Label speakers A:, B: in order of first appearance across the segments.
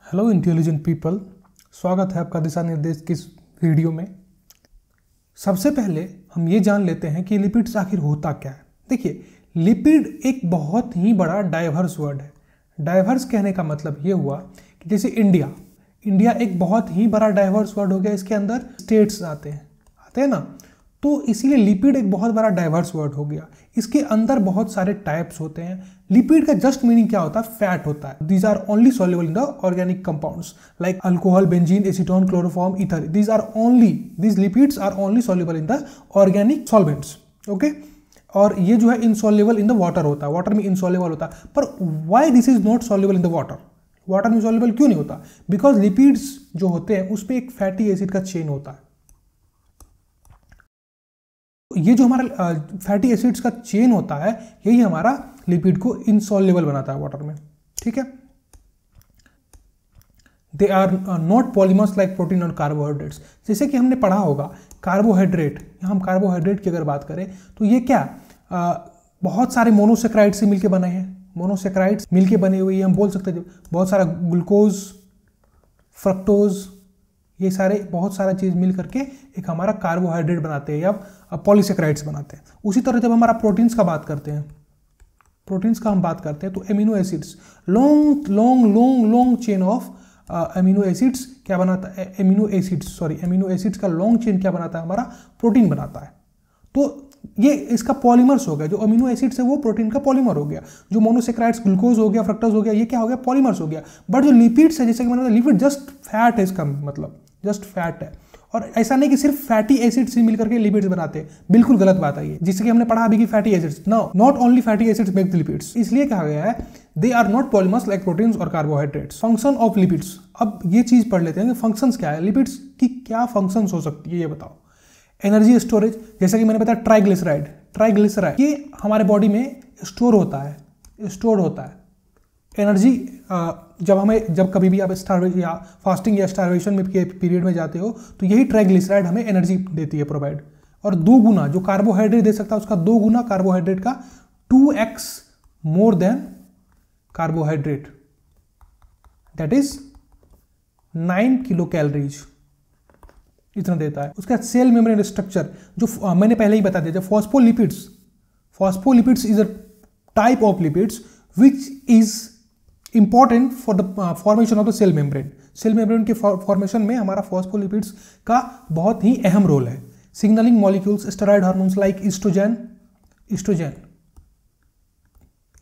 A: Hello intelligent people, स्वागत है आपका दिशा निर्देश की इस वीडियो में। सबसे पहले हम ये जान लेते हैं कि लिपिड्स आखिर होता क्या है। देखिए, लिपिड एक बहुत ही बड़ा डाइवर्स वर्ड है। डाइवर्स कहने का मतलब ये हुआ कि जैसे इंडिया एक बहुत ही बड़ा डाइवर्स वर्ड हो गया। इसके अंदर स्टेट्स आते हैं ना, तो इसीलिए लिपिड एक बहुत बड़ा डाइवर्स वर्ड हो गया। इसके अंदर बहुत सारे टाइप्स होते हैं। लिपिड का जस्ट मीनिंग क्या होता है? फैट होता है। These are only soluble in the organic compounds like alcohol, benzene, acetone, chloroform, ether. These lipids are only soluble in the organic solvents. Okay, और ये जो है इनसॉल्युबल इन द वाटर होता है, वाटर में इनसॉल्युबल होता है। पर why this is not soluble in the water? Water में सॉल्युबल क्यों नहीं होता? बिकॉज लिपिड्स जो होते हैं उसमें एक फैटी एसिड का चेन होता है। ये जो हमारा फैटी एसिड्स का चेन होता है, यही हमारा लिपिड को इनसॉल्युबल बनाता है वाटर में। ठीक है, they are not polymers like protein और कार्बोहाइड्रेट्स। जैसे कि हमने पढ़ा होगा कार्बोहाइड्रेट, यहाँ हम कार्बोहाइड्रेट की अगर बात करें तो ये क्या बहुत सारे मोनोसेक्राइड से मिलके बने हैं। मोनोसेक्राइड्स मिलके बने हुए हम बोल सकते हैं। बहुत सारा ग्लूकोज, फ्रक्टोज, ये सारे बहुत सारा चीज़ मिल करके एक हमारा कार्बोहाइड्रेट बनाते हैं या पॉलीसेक्राइड्स बनाते हैं। उसी तरह जब हमारा प्रोटीन्स का बात करते हैं, तो amino acids, long chain of amino acids क्या बनाता है? एमिनो एसिड्स का लॉन्ग चेन क्या बनाता है? हमारा प्रोटीन बनाता है। तो ये इसका पॉलीमर्स हो गया। जो अमीनो एसिड्स है वो प्रोटीन का पॉलीमर हो गया। जो मोनोसेक्राइड्स, ग्लूकोज हो गया, फ्रक्टोज हो गया, ये क्या हो गया? पॉलीमर्स हो गया। बट जो लिपिड्स है, जैसे कि मैंने लिपिड जस्ट फैट है, इसका मतलब जस्ट फैट है। और ऐसा नहीं कि सिर्फ फैटी एसिड्स ही मिलकर के लिपिड्स बनाते हैं, बिल्कुल गलत बात है ये। जिससे कि हमने पढ़ा अभी कि fatty acids, not only fatty acids make the lipids. इसलिए कहा गया है they are not polymers like proteins और कार्बोहाइड्रेट्स। फंक्शन ऑफ लिपिड्स, अब ये चीज पढ़ लेते हैं कि फंक्शंस क्या है, लिपिड्स की क्या फंक्शंस हो सकती है, ये बताओ। एनर्जी स्टोरेज, जैसा कि मैंने बताया ट्राइग्लिसराइड ये हमारे बॉडी में स्टोर होता है। एनर्जी जब कभी भी आप फास्टिंग या स्टारवेशन में के पीरियड में जाते हो तो यही ट्राइग्लिसराइड हमें एनर्जी देती है, प्रोवाइड। और 2 गुना जो कार्बोहाइड्रेट दे सकता है, उसका 2 गुना कार्बोहाइड्रेट का 2x more than carbohydrate, that is 9 kilo calories, इतना देता है। उसका सेल मेम्ब्रेन स्ट्रक्चर जो मैंने पहले ही बता दिया, phospholipids is a type of lipids which is important for the formation of the cell membrane. Cell membrane के फॉर्मेशन में हमारा फॉस्फोलिपिड्स का बहुत ही अहम रोल है। Signalling molecules, steroid hormones like oestrogen,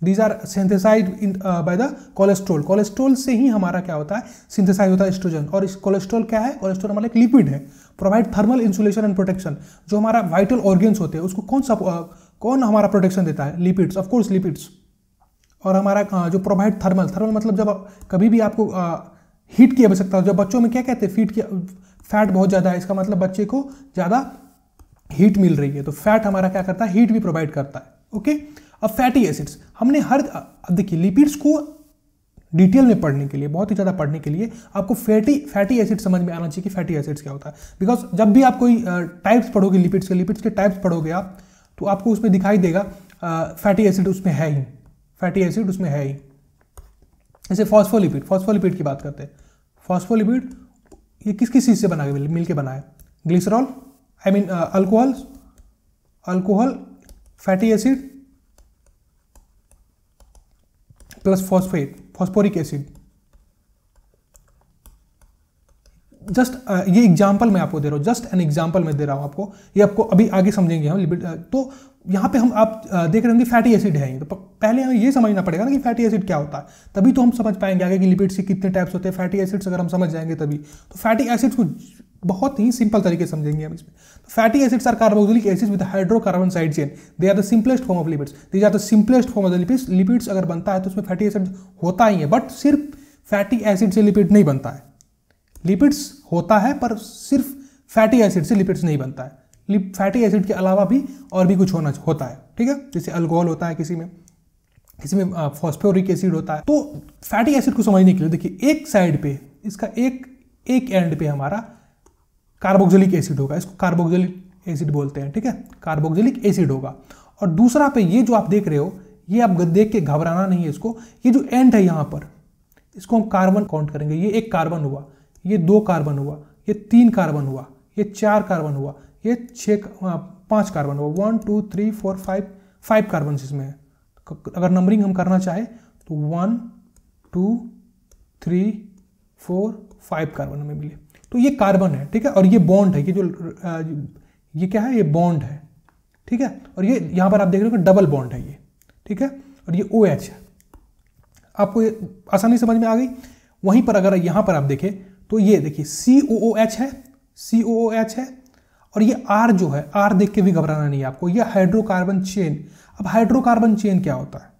A: these are synthesised by the cholesterol. Cholesterol से ही हमारा क्या होता है? सिंथेसाइज होता है एस्ट्रोजन। और इस कोलेस्ट्रॉल क्या है? कोलेस्ट्रॉल हमारा एक लिपिड है, provide thermal insulation and protection. जो हमारा वाइटल ऑर्गन्स होते हैं उसको कौन हमारा प्रोटेक्शन देता है? Lipids, of course lipids. और हमारा जो प्रोवाइड थर्मल मतलब जब कभी भी आपको हीट की आवश्यकता हो, जब बच्चों में क्या कहते हैं फैट बहुत ज़्यादा है, इसका मतलब बच्चे को ज़्यादा हीट मिल रही है, तो फैट हमारा क्या करता है? हीट भी प्रोवाइड करता है। ओके, अब फैटी एसिड्स हमने देखिए लिपिड्स को डिटेल में पढ़ने के लिए, बहुत ही ज़्यादा पढ़ने के लिए आपको फैटी एसिड समझ में आना चाहिए कि फैटी एसिड्स क्या होता है। बिकॉज जब भी आप कोई टाइप्स पढ़ोगे लिपिड्स के टाइप्स पढ़ोगे आप, तो आपको उसमें दिखाई देगा फैटी एसिड उसमें है ही, जैसे फॉस्फोलिपिड की बात करते हैं। फॉस्फोलिपिड ये किस चीज़ से मिलके बना है? Glycerol, alcohol, fatty acid plus phosphoric acid. Just ये एग्जाम्पल मैं आपको दे रहा हूँ, जस्ट एन एग्जाम्पल मैं दे रहा हूँ आपको, ये आपको अभी आगे समझेंगे हम। तो यहाँ पे आप देख रहे होंगे फैटी एसिड है, तो पहले हमें ये समझना पड़ेगा ना कि फैटी एसिड क्या होता है, तभी तो हम समझ पाएंगे आगे कि लिपिड्स के कितने टाइप्स होते हैं। फैटी एसिड्स अगर हम समझ जाएंगे तभी, तो फैटी एसिड्स को बहुत ही सिंपल तरीके से समझेंगे हम इसमें। तो fatty acids are carboxylic acids with hydrocarbon side chain, they are the simplest form of lipids, these are the simplest form of the lipids. Lipids अगर बनता है तो उसमें फैटी एसिड होता ही है, बट सिर्फ फैटी एसिड से लिपिड नहीं बनता है। लिपिड्स होता है पर सिर्फ फैटी एसिड से लिपिड्स नहीं बनता है। फैटी एसिड के अलावा भी और भी कुछ होता है। ठीक है, जैसे अल्कोहल होता है किसी में फॉस्फोरिक एसिड होता है। तो फैटी एसिड को समझने के लिए देखिए, एक साइड पे इसका एक एंड पे हमारा कार्बोक्सिलिक एसिड होगा, इसको कार्बोक्सिलिक एसिड बोलते हैं। ठीक है, कार्बोक्सिलिक एसिड होगा। और दूसरा पे ये जो आप देख रहे हो, ये आप देख के घबराना नहीं है इसको, ये जो एंड है यहाँ पर, इसको हम कार्बन काउंट करेंगे। ये 1 कार्बन हुआ, ये 2 कार्बन हुआ, ये 3 कार्बन हुआ, ये 4 कार्बन हुआ, ये 5 कार्बन हुआ। 1 2 3 4 5 कार्बन इसमें है। अगर नंबरिंग हम करना चाहे तो 1 2 3 4 5 कार्बन हमें मिले। तो ये कार्बन है, ठीक है। और ये बॉन्ड है, ये क्या है, ये बॉन्ड है, ठीक है। और ये यहाँ पर आप देख रहे हो कि डबल बॉन्ड है ये, ठीक है। और ये OH है। आपको ये आसानी समझ में आ गई। वहीं पर अगर यहाँ पर आप देखें तो ये देखिए COOH है, COOH है। और ये R जो है, R देख के भी घबराना नहीं है आपको, ये हाइड्रोकार्बन चेन। अब हाइड्रोकार्बन चेन क्या होता है?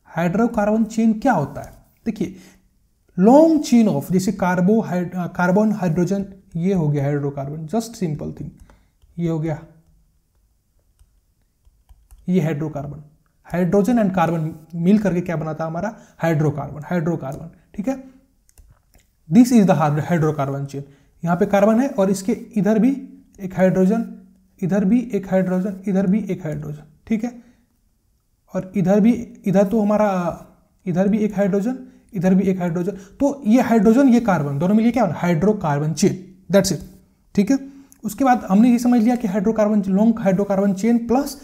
A: हाइड्रोकार्बन चेन क्या होता है? देखिए लॉन्ग चेन ऑफ, जैसे कार्बन हाइड्रोजन, ये हो गया हाइड्रोकार्बन, जस्ट सिंपल थिंग, ये हो गया, ये हाइड्रोकार्बन। हाइड्रोजन एंड कार्बन मिल करके क्या बनाता है हमारा? हाइड्रोकार्बन, ठीक है। This is the hydrocarbon chain. यहाँ पे कार्बन है और इसके इधर भी एक हाइड्रोजन, इधर भी एक हाइड्रोजन, इधर भी एक हाइड्रोजन, ठीक है। और इधर भी, इधर तो हमारा, इधर भी एक हाइड्रोजन, इधर भी एक हाइड्रोजन। तो ये हाइड्रोजन, ये कार्बन, दोनों मिलिए क्या? हाइड्रोकार्बन चेन, दैट्स इट, ठीक है। उसके बाद हमने ये समझ लिया कि hydrocarbon, long hydrocarbon chain plus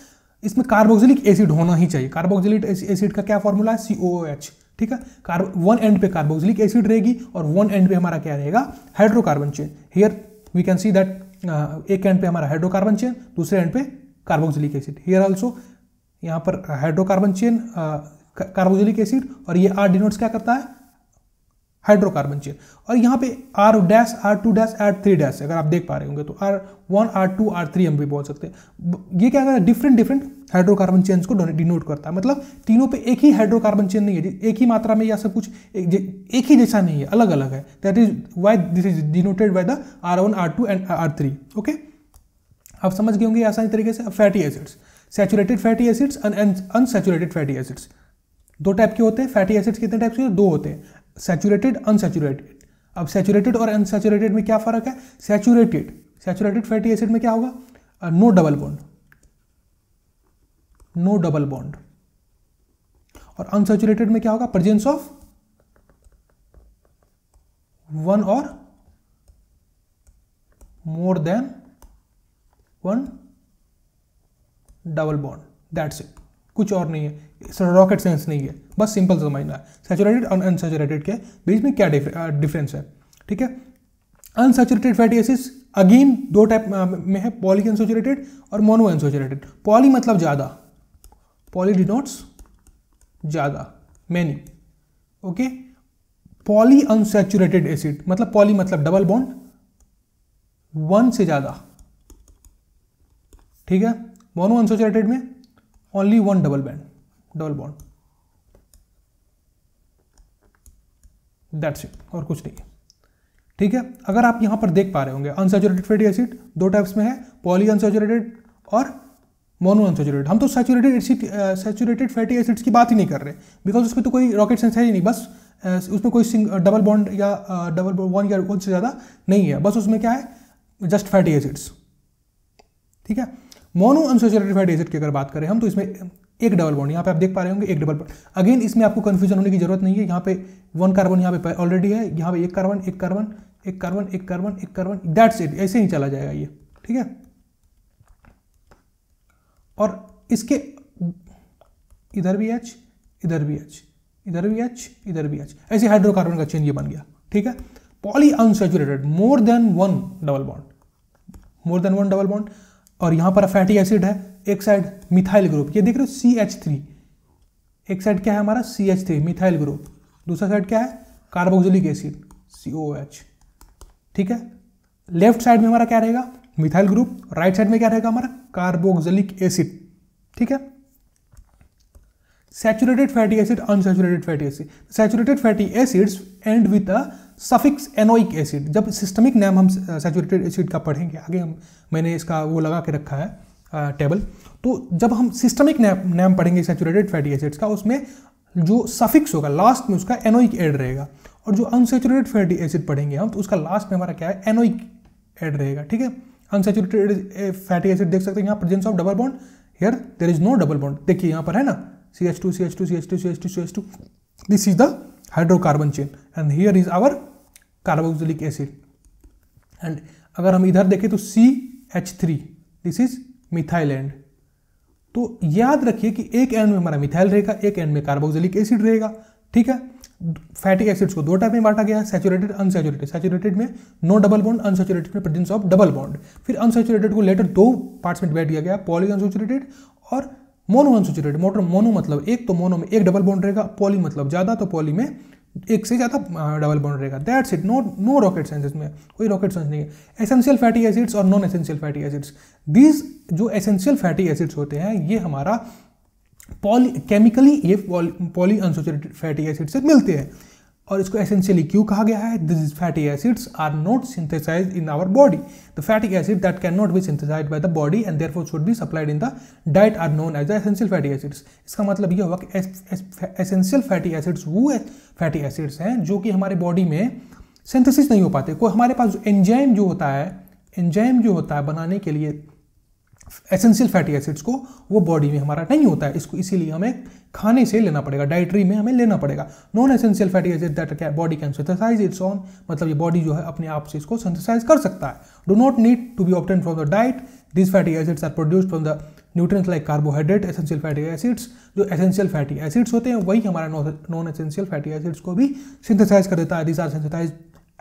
A: इसमें कार्बोक्सिलिक एसिड होना ही चाहिए। कार्बोक्सिलिक एसिड का क्या फॉर्मूला है? COOH, ठीक है। वन एंड पे कार्बोक्सिलिक एसिड रहेगी और वन एंड पे हमारा क्या रहेगा? Hydrocarbon chain. Here we can see that एक एंड पे हमारा हाइड्रोकार्बन चेन, दूसरे एंड पे कार्बोक्सिलिक एसिड। हियर ऑल्सो यहाँ पर हाइड्रोकार्बन चेन, कार्बोक्सिलिक एसिड, और ये R डिनोट्स क्या करता है? Hydrocarbon chain. और यहाँ पे R dash, R2 dash, R3 dash, अगर आप देख पा रहे होंगे तो R1 R2 R3 हम भी बोल सकते हैं। ये क्या करता है? डिफरेंट हाइड्रोकार्बन चेन्स को डिनोट करता है। मतलब तीनों पे एक ही हाइड्रोकार्बन चेन नहीं है, एक ही मात्रा में या सब कुछ एक ही जैसा नहीं है, अलग अलग है। That is why this is denoted by the R1 R2 and R3, okay. आप समझ गए होंगे आसानी तरीके से। Fatty acids, saturated fatty acids and unsaturated fatty acids, दो टाइप के होते हैं। फैटी एसिड्स कितने टाइप के? 2 होते हैं, सैचुरेटेड, अनसैचुरेटेड। अब सैचुरेटेड और अनसैचुरेटेड में क्या फर्क है? सैचुरेटेड फैटी एसिड में क्या होगा? No double bond. और अनसैचुरेटेड में क्या होगा? प्रेजेंस ऑफ 1 और more than 1 double bond, that's it. कुछ और नहीं है, रॉकेट साइंस नहीं है, बस सिंपल समझना है सैचुरेटेड और अनसैचुरेटेड के बीच में क्या डिफरेंस है, ठीक है। Unsaturated fatty acids again 2 type में है, पॉली अनसैचुरेटेड और मोनो अनसैचुरेटेड। पॉली मतलब ज़्यादा, पॉली डिनोट्स ज़्यादा, many, okay. Poly unsaturated acid मतलब, पॉली मतलब डबल बॉन्ड, 1 से ज़्यादा, ठीक है। मोनो अनसैचुरेटेड में only 1 double bond, that's it, और कुछ नहीं है, ठीक है। अगर आप यहां पर देख पा रहे होंगे अनसैचुरेटेड फैटी एसिड 2 टाइप्स में है, पॉली अनसैचुरेटेड और मोनो अनसैचुरेटेड। हम तो सैचुरेटेड फैटी एसिड्स की बात ही नहीं कर रहे, बिकॉज उसमें तो कोई रॉकेट साइंस है ही नहीं, बस उसमें कोई डबल बॉन्ड या डबल बॉन्ड या उससे ज़्यादा नहीं है, बस उसमें क्या है? जस्ट फैटी एसिड्स, ठीक है। मोनो अनसैचुरेटेड फैटी एसिड की अगर बात करें हम, तो इसमें एक डबल बॉन्ड, यहाँ पे आप देख पा रहे होंगे एक डबल बॉन्ड। अगेन इसमें आपको कंफ्यूजन होने की जरूरत नहीं है, यहाँ पे 1 कार्बन यहाँ पे ऑलरेडी है, यहाँ पे एक कार्बन, दैट्स इट, ऐसे ही चला जाएगा ये, ठीक है। और इसके इधर भी H, इधर भी H, इधर भी H, इधर भी H, ऐसे हाइड्रोकार्बन का चेन ये बन गया, ठीक है। Poly unsaturated, more than one double bond, और यहां पर फैटी एसिड है, एक साइड मिथाइल ग्रुप, ये देख रहे हो CH3, एक साइड क्या है हमारा? CH3 मिथाइल ग्रुप, दूसरा साइड क्या है? कार्बोक्सिलिक एसिड COOH, ठीक है। लेफ्ट साइड में हमारा क्या रहेगा? मिथाइल ग्रुप, राइट साइड में क्या रहेगा हमारा? कार्बोक्सिलिक एसिड, ठीक है। Saturated fatty acid, unsaturated fatty acid. Saturated fatty acids and with a suffix enoic acid. जब सिस्टमिक नाम हम सैचुरेटेड एसिड का पढ़ेंगे आगे, मैंने इसका वो लगा के रखा है टेबल, तो जब हम सिस्टमिक नाम पढ़ेंगे सैचुरेटेड फैटी एसिड्स का, उसमें जो सफिक्स होगा लास्ट में उसका एनोइक एड रहेगा, और जो अनसैचुरेटेड फैटी एसिड पढ़ेंगे हम, तो उसका लास्ट में हमारा क्या है? एनोइक एड रहेगा, ठीक है। अनसैचुरेटेड फैटी एसिड देख सकते हैं यहाँ presence of double bond, here there is no double bond, देखिए यहाँ पर है ना CH2 CH2 CH2 CH2 CH2, this is the hydrocarbon chain and here is our carboxylic acid. And अगर हम इधर देखें तो CH3 this is methyl and. तो याद रखिए कि एक एंड में हमारा मिथाइल रहेगा, एक एंड में कार्बोक्सिलिक एसिड रहेगा, ठीक है। फैटी एसिड्स को दो टाइप में बांटा गया है, सैचुरेटेड, अनसैचुरेटेड। सैचुरेटेड में नो डबल बॉन्ड, अनसैचुरेटेड में प्रेजेंस ऑफ डबल बॉन्ड। फिर अनसैचुरेटेड को लेटर दो पार्ट्स में डिवाइड किया गया, पॉली अनसैचुरेटेड और मोनो अनसैचुरेटेड। मोनो मतलब एक, तो मोनो में एक डबल बॉन्ड रहेगा, पॉली मतलब ज्यादा, तो पॉली में एक से ज्यादा डबल बॉन्ड रहेगा। That's it, no rocket science, इसमें कोई रॉकेट साइंस नहीं है। एसेंशियल फैटी एसिड्स और नॉन एसेंशियल फैटी एसिड्स, दीज जो एसेंशियल फैटी एसिड्स होते हैं ये हमारा केमिकली ये पॉली अनसैचुरेटेड फैटी एसिड से मिलते हैं। और इसको एसेंशियली क्यों कहा गया है? This fatty acids are not synthesised in our body. The fatty acid that can not be synthesised by the body and therefore should be supplied in the diet are known as the essential fatty acids. इसका मतलब यह हुआ कि essential fatty acids वो fatty acids हैं जो कि हमारे बॉडी में सिंथेसिस नहीं हो पाते। कोई हमारे पास एंजाइम जो होता है बनाने के लिए एसेंशियल फैटी एसिड्स को, वो बॉडी में हमारा नहीं होता है। इसको इसीलिए हमें खाने से लेना पड़ेगा, डाइटरी में हमें लेना पड़ेगा। Non essential fatty acid that body can synthesise its own, मतलब ये बॉडी जो है अपने आप से इसको सिंथेसाइज कर सकता है। Do not need to be obtain from the diet. This fatty acids are produced from the nutrients like carbohydrate. Essential fatty acids, जो एसेंशियल फैटी एसिड्स होते हैं वही हमारा नॉन एसेंशियल फैटी एसिड्स को भी सिंथेसाइज कर देता है। This are synthesise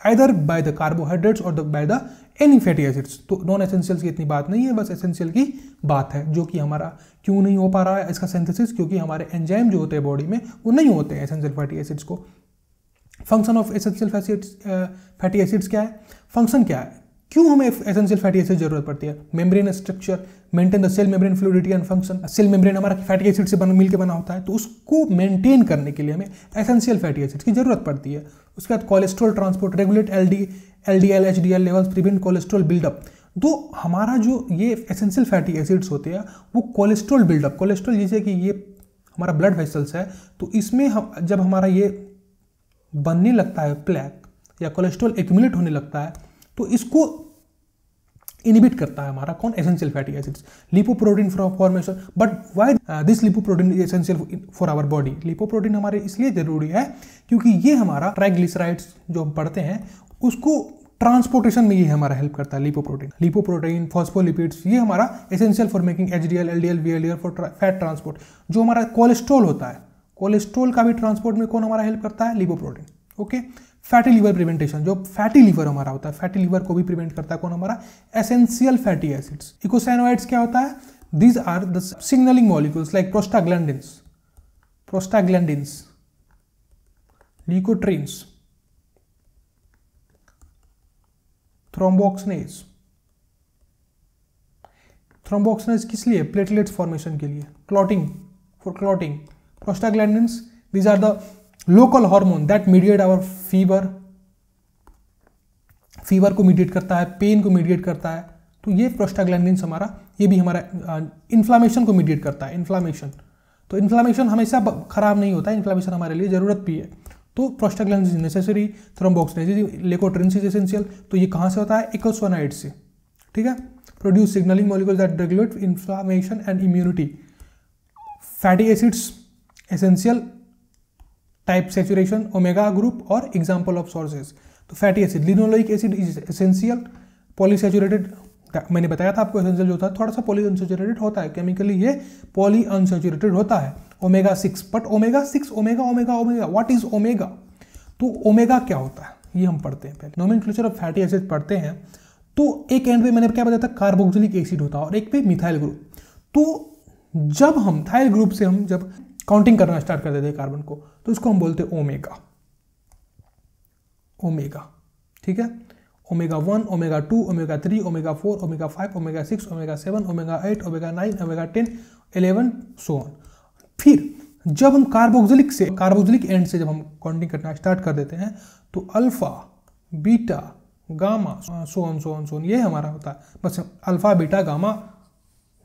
A: either by the carbohydrates or by the any fatty acids। तो नॉन एसेंशियल की इतनी बात नहीं है, बस एसेंशियल की बात है, जो कि हमारा क्यों नहीं हो पा रहा है इसका सिंथेसिस, क्योंकि हमारे एंजाइम जो होते हैं बॉडी में वो नहीं होते हैं एसेंशियल फैटी एसिड्स को। Function of essential fatty acids क्या है? फंक्शन क्या है? क्यों हमें एसेंशियल फैटी एसिड जरूरत पड़ती है? Membrane structure, maintain the cell membrane fluidity and function. Cell membrane हमारा फैटी एसिड से मिलकर बना होता है, तो उसको मेंटेन करने के लिए हमें एसेंशियल फैटी एसिड की जरूरत पड़ती है। उसके बाद cholesterol transport, regulate LDL HDL levels, prevent cholesterol buildup. तो हमारा जो ये एसेंशियल फैटी एसिड्स होते हैं वो कोलेस्ट्रॉल बिल्डअप, कोलेस्ट्रॉल जैसे कि ये हमारा ब्लड वेसल्स है, तो इसमें हम जब हमारा ये बनने लगता है प्लेक या कोलेस्ट्रॉल एक्यूमुलेट होने लगता है, तो इसको इनिबिट करता है हमारा कौन? Essential fatty acids. Lipoprotein formation, but why this lipoprotein is essential for our body? Lipoprotein हमारे इसलिए जरूरी है क्योंकि ये हमारा ट्राइग्लिसराइड्स जो हम पढ़ते हैं उसको ट्रांसपोर्टेशन में ये हमारा हेल्प करता है। लिपोप्रोटीन, फॉस्फोलिपिड्स, ये हमारा essential for making HDL LDL VLDL for fat transport. जो हमारा कोलेस्ट्रॉल होता है, कोलेस्ट्रॉल का भी ट्रांसपोर्ट में कौन हमारा हेल्प करता है? Lipoprotein. Okay. Fatty liver prevention, जो फैटी लीवर हमारा होता है, फैटी लीवर को भी प्रिवेंट करता है कौन? हमारा एसेंशियल फैटी एसिड्स। इकोसाइनोइड्स क्या होता है? These are the signalling molecules like prostaglandins, leukotrienes, thromboxanes किस लिए? प्लेटलेट्स फॉर्मेशन के लिए, for clotting. Prostaglandins, these are the local hormone that mediate our fever को मीडिएट करता है, पेन को मीडिएट करता है। तो ये प्रोस्टाग्लैंडिन्स हमारा, ये भी हमारा इन्फ्लामेशन को मीडिएट करता है। तो इन्फ्लामेशन हमेशा खराब नहीं होता है, इन्फ्लामेशन हमारे लिए जरूरत भी है। तो prostaglandins is necessary, thromboxanes, leukotrienes is essential. तो ये कहाँ से होता है? इकोसाइनोइड से, ठीक है। Produce signalling molecules that regulate inflammation and immunity. Fatty acids essential, type saturation, omega group और एग्जाम्पल ऑफ सोर्सेज। तो fatty acid, linoleic acid is essential, polyunsaturated, मैंने बताया था आपको एसेंशियल जो होता है थोड़ा सा पॉली अनसैचुरेटेड होता है, केमिकली ये पॉली अनसैचुरेटेड होता है। Omega 6, but omega 6 omega what is omega? तो ओमेगा क्या होता है ये हम पढ़ते हैं पहले। नोमेनक्लेचर ऑफ फैटी एसिड पढ़ते हैं तो एक एंड पे मैंने क्या बताया था? कार्बोक्सिलिक एसिड होता है और एक पे मिथाइल ग्रुप। तो जब हम मिथाइल ग्रुप से हम जब काउंटिंग करना स्टार्ट कर देते हैं कार्बन को, तो इसको हम बोलते हैं ओमेगा, ठीक है। Omega 1, omega 2, omega 3, omega 4, omega 5, omega 6, omega 7, omega 8, omega 9, omega 10, 11 so on. फिर जब हम कार्बोक्सिलिक एंड से जब हम काउंटिंग करना स्टार्ट कर देते हैं तो alpha, beta, gamma, so on, ये हमारा होता है। बस अल्फा, बीटा, गामा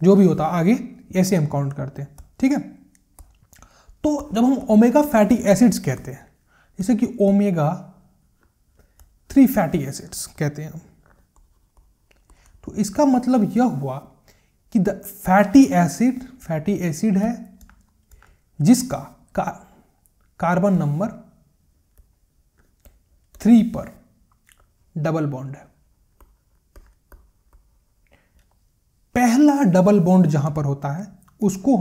A: जो भी होता है आगे ऐसे हम काउंट करते हैं, ठीक है। तो जब हम ओमेगा फैटी एसिड्स कहते हैं, जैसे कि ओमेगा 3 फैटी एसिड्स कहते हैं, तो इसका मतलब यह हुआ कि द फैटी एसिड है जिसका कार्बन नंबर 3 पर डबल बॉन्ड है। पहला डबल बॉन्ड जहां पर होता है उसको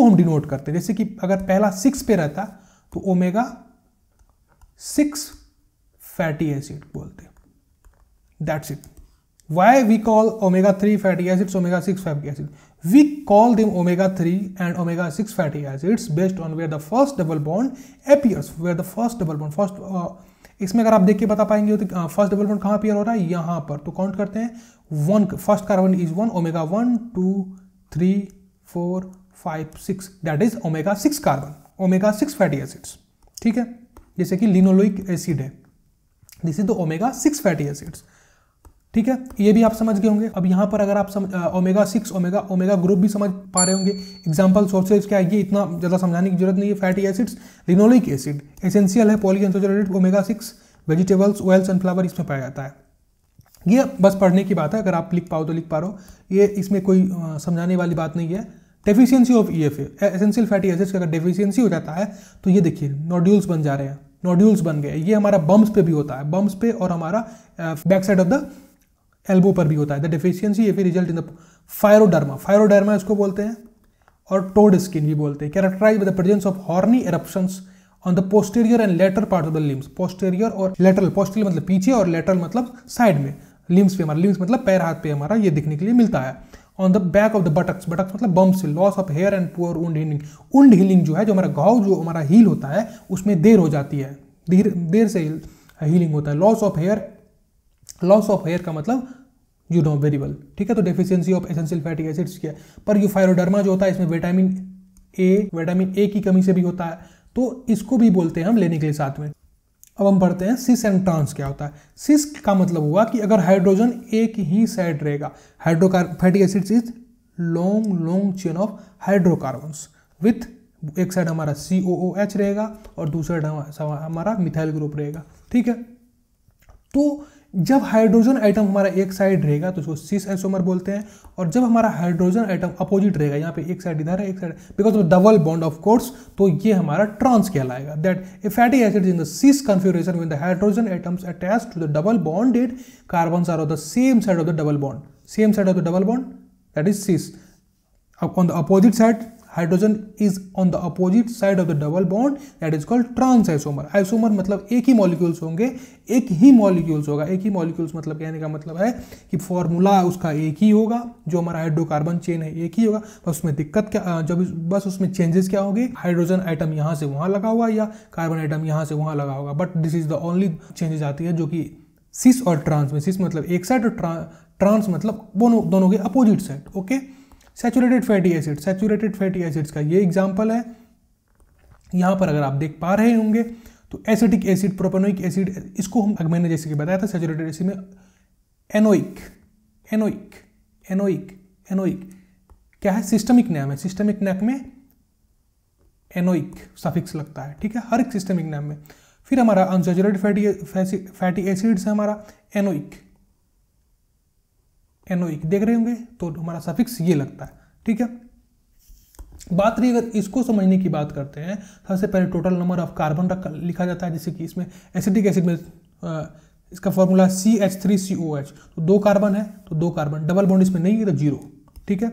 A: हम डिनोट करते हैं, जैसे कि अगर पहला 6 पे रहता तो ओमेगा 6 फैटी एसिड बोलते हैं। That's it. Why we call omega-3 fatty acids omega-6 fatty acids? We call them omega-3 and omega-6 fatty acids based on where the first double bond appears. Where the first double bond इसमें अगर आप देख के बता पाएंगे तो first double bond कहाँ appear हो रहा है, यहाँ पर। तो काउंट करते हैं, 1 first carbon is 1, omega 1 2 3 4 5 6, that is omega 6 carbon, omega 6 fatty acids. ठीक है, जैसे कि लिनोलोइक एसिड है, this is the omega 6 fatty acids. ठीक है, ये भी आप समझ गए होंगे। अब यहाँ पर अगर आप ओमेगा 6 ओमेगा ग्रुप भी समझ पा रहे होंगे। एग्जांपल सोर्सेज क्या है, ये इतना ज़्यादा समझाने की जरूरत नहीं है। Fatty acids, linoleic acid essential है, polyunsaturated, omega 6 vegetables, oil, sunflower इसमें पाया जाता है। ये बस पढ़ने की बात है, अगर आप लिख पाओ तो लिख पा रहे हो, ये इसमें कोई समझाने वाली बात नहीं है। Deficiency of EFA, essential fatty acids का अगर डेफिशिएंसी हो जाता है तो ये देखिए नोड्यूल्स बन जा रहे हैं, नोड्यूल्स बन गए। ये हमारा बम्स पे भी होता है, बम्स पे, और हमारा back side of the elbow पर भी होता है। The deficiency if result in the phrynoderma, phrynoderma इसको बोलते हैं, और टोड स्किन भी बोलते हैं। Characterise with the presence of horny eruptions on the posterior and lateral part of the limbs. Posterior और लेटरल, पोस्टीरियर मतलब पीछे और लेटरल मतलब साइड में, लिम्स पे हमारा, लिम्स मतलब पैर हाथ पे हमारा ये दिखने के लिए मिलता है। On the back of the buttocks, buttocks मतलब बम्प से, loss of hair and poor wound healing. Wound healing जो है, जो हमारा घाव जो हमारा हील होता है उसमें देर हो जाती है, देर से हीलिंग होता है। Loss of hair, loss of hair का मतलब यू नो वेरी वेल। ठीक है, तो deficiency of essential fatty acids क्या है। पर ये फायरोडर्मा जो होता है इसमें विटामिन ए की कमी से भी होता है, तो इसको भी बोलते हैं हम लेने के लिए साथ में। अब हम पढ़ते हैं सिस एंड ट्रांस क्या होता है। सिस का मतलब हुआ कि अगर हाइड्रोजन एक ही साइड रहेगा, fatty acids is long chain of hydrocarbons with, एक साइड हमारा COOH रहेगा और दूसरा साइड हमारा मिथाइल ग्रुप रहेगा। ठीक है, तो जब हाइड्रोजन आइटम हमारा एक साइड रहेगा तो उसको सिस आइसोमर बोलते हैं, और जब हमारा हाइड्रोजन आइटम अपोजिट रहेगा, यहाँ पे एक साइड इधर है एक side, because of double bond of course, तो ये हमारा ट्रांस कहलाएगा। That a fatty acid in the cis configuration when the hydrogen atoms attached to the double bonded carbons are of the same side of the double bond, same side of the double bond, that is cis. On the opposite side, hydrogen is on the opposite side of the double bond, that is called trans isomer. Isomer मतलब एक ही molecules होंगे, एक ही molecules होगा। एक ही molecules मतलब कहने का मतलब है कि फॉर्मूला उसका एक ही होगा, जो हमारा हाइड्रोकार्बन चेन है एक ही होगा, बस उसमें दिक्कत क्या, जब बस उसमें चेंजेस क्या होंगे, हाइड्रोजन आइटम यहाँ से वहाँ लगा हुआ या कार्बन आइटम यहाँ से वहाँ लगा होगा, but this is the only changes आती है जो कि सिस और ट्रांस में। सिस मतलब एक साइड और ट्रांस मतलब दोनों के opposite side. Okay, saturated fatty acid, saturated fatty acids का ये एग्जांपल है। यहाँ पर अगर आप देख पा रहे होंगे तो एसिटिक एसिड, प्रोपेनोइक एसिड, इसको हम मैंने जैसे कि बताया था सैचुरेटेड एसिड में एनोइक, एनोइक, एनोइक, एनोइक क्या है, सिस्टमिक नेम है, सिस्टमिक नेम में एनोइक सफिक्स लगता है। ठीक है, हर एक सिस्टमिक नेम में। फिर हमारा अनसैचुरेटेड फैटी एसिड्स है हमारा एनोइक, एनोइक देख रहे होंगे, तो हमारा सफिक्स ये लगता है। ठीक है, बात रही अगर इसको समझने की बात करते हैं, सबसे पहले टोटल नंबर ऑफ कार्बन लिखा जाता है, जैसे कि इसमें एसिटिक एसिड में इसका फॉर्मूला CH3COH, तो 2 कार्बन है तो 2 कार्बन, डबल बॉन्ड इसमें नहीं है तो 0। ठीक है,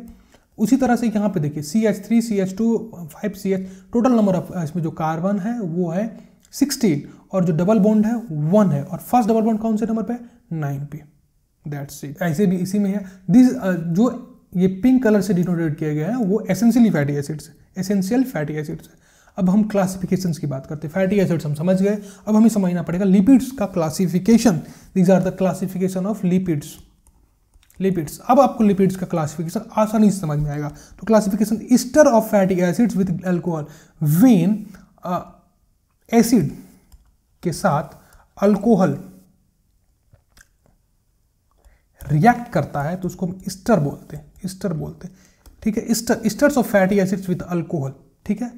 A: उसी तरह से यहाँ पे देखिए CH3 CH2 5CH, total number of इसमें जो कार्बन है वो है 16, और जो डबल बॉन्ड है 1 है, और फर्स्ट डबल बॉन्ड कौन से नंबर पे, 9 पे। That's it. ऐसे भी इसी में है दिस जो ये पिंक कलर से डिनोटेड किया गया है वो essentially fatty acids, essential fatty acids है। अब हम क्लासिफिकेशंस की बात करते हैं। फैटी एसिड्स हम समझ गए, अब हमें समझना पड़ेगा लिपिड्स का classification. These are the classification of lipids. Lipids, अब आपको लिपिड्स का क्लासिफिकेशन आसानी से समझ में आएगा। तो classification, ester of fatty acids with alcohol, when acid के साथ अल्कोहल रिएक्ट करता है तो उसको हम ईस्टर बोलते हैं, ईस्टर बोलते हैं। ठीक है, esters of fatty acids with alcohol. ठीक है,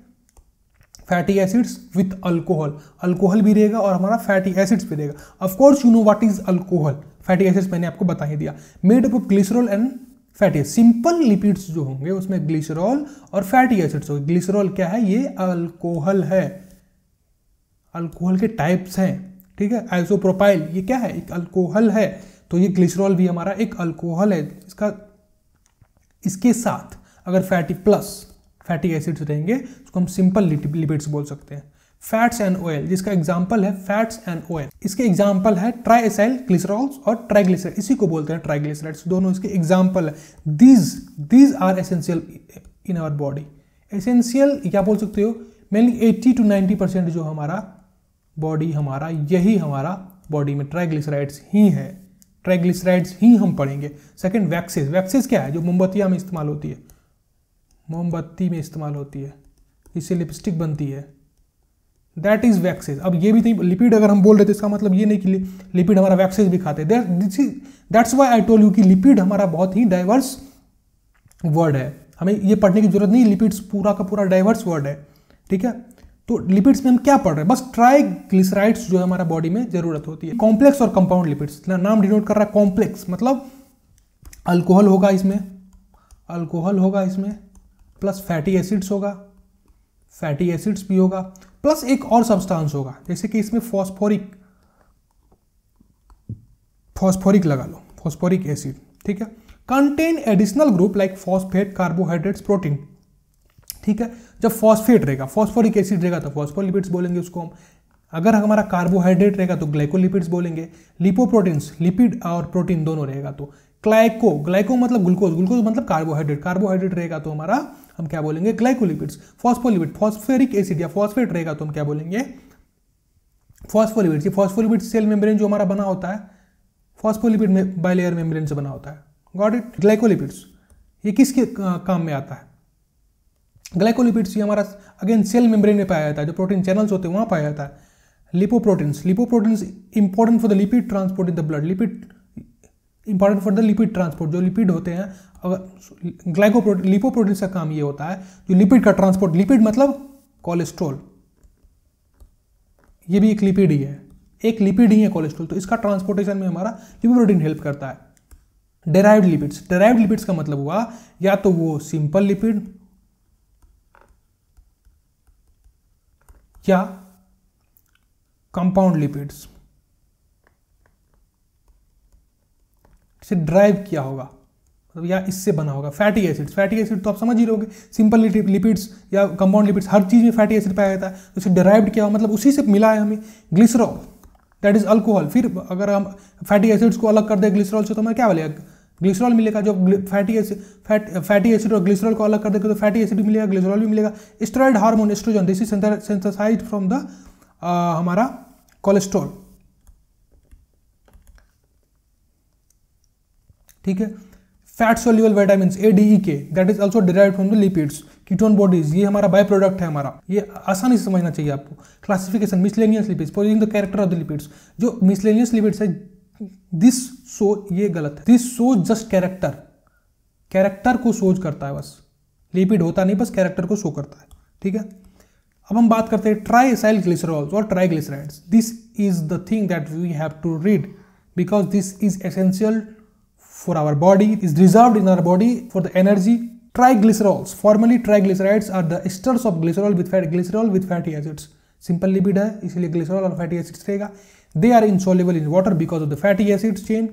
A: fatty acids with alcohol, alcohol भी रहेगा और हमारा फैटी एसिड्स भी रहेगा। Of course you know what is alcohol, fatty acids मैंने आपको बता ही दिया। Made up of glycerol and fatty acid, simple lipids जो होंगे उसमें ग्लिसरॉल और फैटी एसिड्स होंगे। ग्लिसरॉल क्या है, ये अल्कोहल है, अल्कोहल के टाइप्स हैं। ठीक है। आइसोप्रोपाइल ये क्या है, एक अल्कोहल है, तो ये ग्लिसरॉल भी हमारा एक अल्कोहल है। इसके साथ अगर फैटी एसिड्स रहेंगे उसको हम सिंपल लिपिड्स बोल सकते हैं। फैट्स एंड ऑयल, जिसका एग्जांपल है फैट्स एंड ऑयल, इसके एग्जांपल है ट्राइएसाइल ग्लिसरॉल्स और ट्राइग्लिसराइड, इसी को बोलते हैं ट्राइग्लिसराइड्स, दोनों इसके एग्जांपल है। These are essential in our body. Essential क्या बोल सकते हो, मेनली 80 to 90% जो हमारा बॉडी हमारा यही हमारा बॉडी में ट्राइग्लिसराइड्स ही है, ट्राइग्लिसराइड्स ही हम पढ़ेंगे। सेकंड वैक्सेस, वैक्सेस क्या है, जो मोमबत्तियां में इस्तेमाल होती है, मोमबत्ती में इस्तेमाल होती है, इससे लिपस्टिक बनती है, दैट इज वैक्सेस। अब ये भी नहीं, लिपिड अगर हम बोल रहे थे इसका मतलब ये नहीं कि लिपिड हमारा वैक्सेस भी खाते हैं। That's why I told you कि लिपिड हमारा बहुत ही डाइवर्स वर्ड है, हमें ये पढ़ने की जरूरत नहीं, लिपिड्स पूरा का पूरा डाइवर्स वर्ड है, ठीक है। तो लिपिड्स में हम क्या पढ़ रहे हैं, बस ट्राइग्लिसराइड्स जो है हमारा बॉडी में जरूरत होती है। कॉम्प्लेक्स और कंपाउंड लिपिड्स, नाम डिनोट कर रहा है कॉम्प्लेक्स, मतलब अल्कोहल होगा इसमें, प्लस फैटी एसिड्स होगा, फैटी एसिड्स भी होगा, प्लस एक और सब्सटेंस होगा, जैसे कि इसमें फॉस्फोरिक लगा लो, फॉस्फोरिक एसिड, ठीक है। Contain additional group like phosphate, carbohydrates, protein, ठीक है। जब फॉस्फेट रहेगा, फॉस्फोरिक एसिड रहेगा तो फॉस्फोलिपिड्स बोलेंगे उसको हम। अगर हमारा कार्बोहाइड्रेट रहेगा तो ग्लाइकोलिपिड्स बोलेंगे। लिपोप्रोटीन्स, लिपिड और प्रोटीन दोनों रहेगा तो ग्लाइको मतलब ग्लूकोज मतलब कार्बोहाइड्रेट रहेगा तो हमारा हम क्या बोलेंगे, ग्लाइकोलिपिड्स। फॉस्फोलिपिड, फॉस्फेरिक एसिड या फॉस्फेट रहेगा तो हम क्या बोलेंगे, फॉस्फोलिपिड्स। ये फॉस्फोलिपिड सेल मेम्ब्रेन जो हमारा बना होता है, फॉस्फोलिपिड में बाइलेयर मेम्ब्रेन से बना होता है, गॉट इट। ग्लाइकोलिपिड्स ये किसके काम में आता है, ग्लाइकोलिपिड्स ये हमारा अगेन सेल मेम्ब्रेन में पाया जाता है, जो प्रोटीन चैनल्स होते हैं वहां पाया जाता है। Lipoproteins important for the lipid transport in the blood, important for the lipid transport, जो लिपिड होते हैं। अगर लिपोप्रोटीन्स का काम ये होता है जो लिपिड का ट्रांसपोर्ट, लिपिड मतलब कोलेस्ट्रॉल, ये भी एक लिपिड ही है, कोलेस्ट्रॉल, तो इसका ट्रांसपोर्टेशन में हमारा लिपोप्रोटीन हेल्प करता है। डेराइव्ड लिपिड्स का मतलब हुआ या तो वो सिंपल लिपिड या कंपाउंड लिपिड्स से ड्राइव किया होगा, मतलब या इससे बना होगा। फैटी एसिड तो आप समझ ही रहोगे, सिंपल लिपिड्स या कंपाउंड लिपिड्स, हर चीज में फैटी एसिड पाया जाता है, तो इसे डिराइव्ड किया हुआ मतलब उसी से मिला है हमें। ग्लिसरॉल दैट इज अल्कोहल, फिर अगर हम फैटी एसिड्स को अलग कर दे ग्लिसरॉल से तो हमें क्या मिलेगा, ग्लिसरॉल मिलेगा। जो फैटी एसिड और ग्लिसरॉल को अलग कर देगा तो फैटी एसिड भी मिलेगा, ग्लिसरॉल भी मिलेगा। Steroid hormone oestrogen, this is synthesised from the हमारा कोलेस्ट्रॉल, ठीक है। Fat soluble vitamins ADEK that is also derived from the lipids. Ketone bodies ये हमारा बाय प्रोडक्ट है हमारा, ये आसानी से समझना चाहिए आपको। Classification miscellaneous lipids, posing the character of the lipids, जो मिसलेनियस लिपिड्स है दिस शो, ये गलत है, दिस शो जस्ट कैरेक्टर को शोज करता है, बस लिपिड होता नहीं, बस कैरेक्टर को शो करता है, ठीक है। अब हम बात करते हैं ट्राइएसाइल ग्लिसरॉल्स और triglycerides. This is the thing that we have to read because this is essential for our body, it is reserved in our body for the energy. Triglycerols, formerly triglycerides, are the esters of glycerol with fatty acids. Simple lipid है इसलिए glycerol और fatty acids रहेगा. They are insoluble in water because of the fatty acids chain.